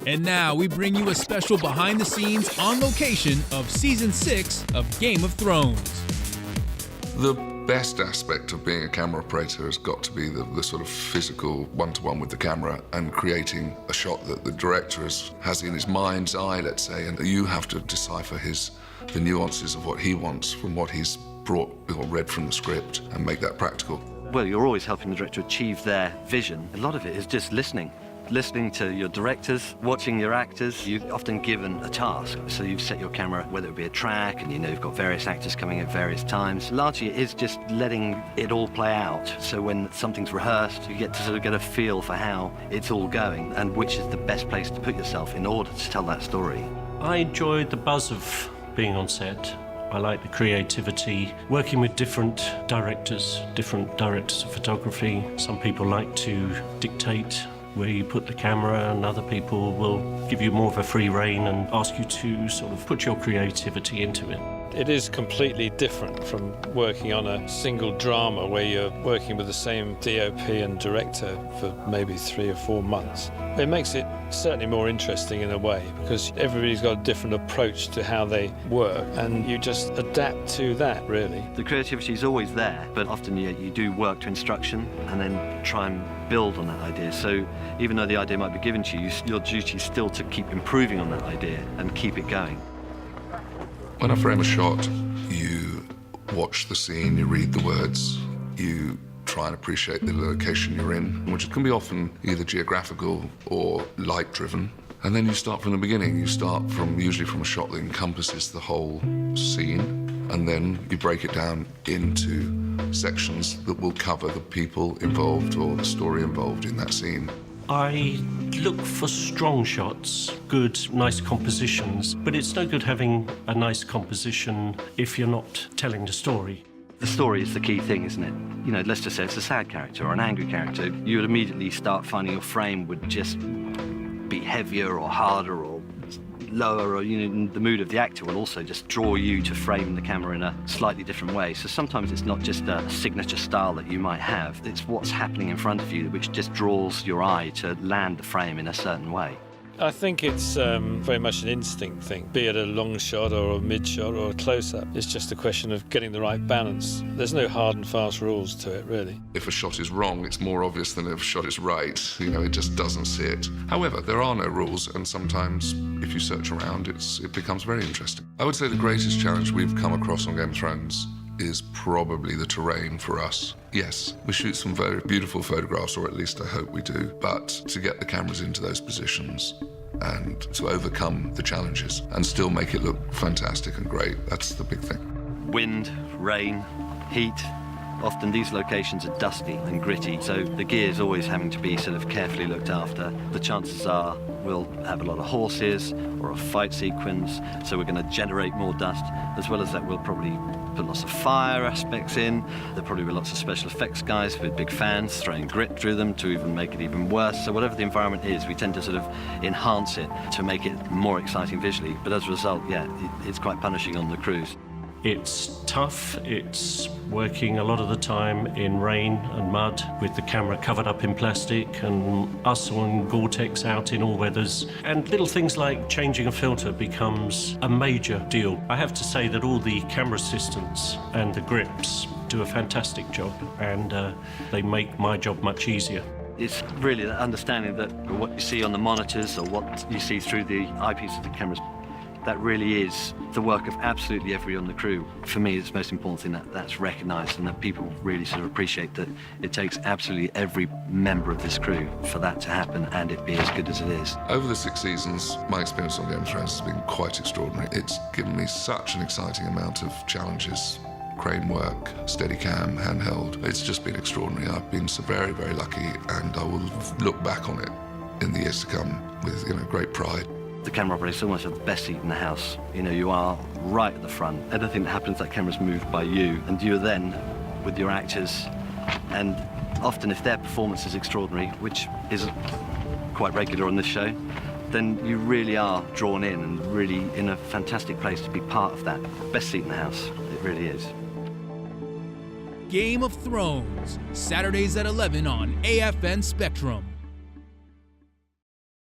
And now we bring you a special behind-the-scenes on location of Season 6 of Game of Thrones. The best aspect of being a camera operator has got to be the sort of physical one-to-one with the camera and creating a shot that the director has in his mind's eye, let's say, and you have to decipher the nuances of what he wants from what he's brought or read from the script and make that practical. Well, you're always helping the director achieve their vision. A lot of it is just listening to your directors, watching your actors. You're often given a task, so you've set your camera, whether it be a track, and you know you've got various actors coming at various times. Largely it is just letting it all play out, so when something's rehearsed, you get to sort of get a feel for how it's all going and which is the best place to put yourself in order to tell that story. I enjoyed the buzz of being on set. I like the creativity, working with different directors of photography. Some people like to dictate where you put the camera, and other people will give you more of a free rein and ask you to sort of put your creativity into it. It is completely different from working on a single drama where you're working with the same DOP and director for maybe 3 or 4 months. It makes it certainly more interesting in a way because everybody's got a different approach to how they work and you just adapt to that, really. The creativity is always there, but often you do work to instruction and then try and build on that idea. So even though the idea might be given to you, your duty is still to keep improving on that idea and keep it going. When I frame a shot, you watch the scene, you read the words, you try and appreciate the location you're in, which can be often either geographical or light-driven. And then you start from the beginning. You start usually from a shot that encompasses the whole scene, and then you break it down into sections that will cover the people involved or the story involved in that scene. I look for strong shots, good, nice compositions, but it's no good having a nice composition if you're not telling the story. The story is the key thing, isn't it? You know, let's just say it's a sad character or an angry character. You would immediately start finding your frame would just be heavier or harder or lower, or the mood of the actor will also just draw you to frame the camera in a slightly different way. So sometimes it's not just a signature style that you might have, it's what's happening in front of you which just draws your eye to land the frame in a certain way. I think it's very much an instinct thing, be it a long shot or a mid shot or a close-up. It's just a question of getting the right balance. There's no hard and fast rules to it, really. If a shot is wrong, it's more obvious than if a shot is right. It just doesn't sit. However, there are no rules, and sometimes if you search around, it becomes very interesting. I would say the greatest challenge we've come across on Game of Thrones is probably the terrain for us. Yes, we shoot some very beautiful photographs, or at least I hope we do, but to get the cameras into those positions and to overcome the challenges and still make it look fantastic and great, that's the big thing. Wind, rain, heat. Often these locations are dusty and gritty, so the gear is always having to be sort of carefully looked after. The chances are we'll have a lot of horses or a fight sequence, so we're going to generate more dust. As well as that, we'll probably put lots of fire aspects in. There'll probably be lots of special effects guys with big fans throwing grit through them to even make it even worse. So whatever the environment is, we tend to sort of enhance it to make it more exciting visually. But as a result, yeah, it's quite punishing on the crews. It's tough. It's working a lot of the time in rain and mud with the camera covered up in plastic and us on Gore-Tex out in all weathers. And little things like changing a filter becomes a major deal. I have to say that all the camera assistants and the grips do a fantastic job, and they make my job much easier. It's really that understanding that what you see on the monitors or what you see through the eyepiece of the cameras, that really is the work of absolutely everyone on the crew. For me, it's the most important thing that's recognised and that people really sort of appreciate that it takes absolutely every member of this crew for that to happen and it be as good as it is. Over the 6 seasons, my experience on Game of Thrones has been quite extraordinary. It's given me such an exciting amount of challenges. Crane work, Steadicam, handheld. It's just been extraordinary. I've been so very, very lucky, and I will look back on it in the years to come with great pride. The camera operator is almost the best seat in the house. You are right at the front. Anything that happens, that camera's moved by you, and you're then with your actors. And often, if their performance is extraordinary, which is quite regular on this show, then you really are drawn in and really in a fantastic place to be part of that. Best seat in the house, it really is. Game of Thrones, Saturdays at 11 on AFN Spectrum.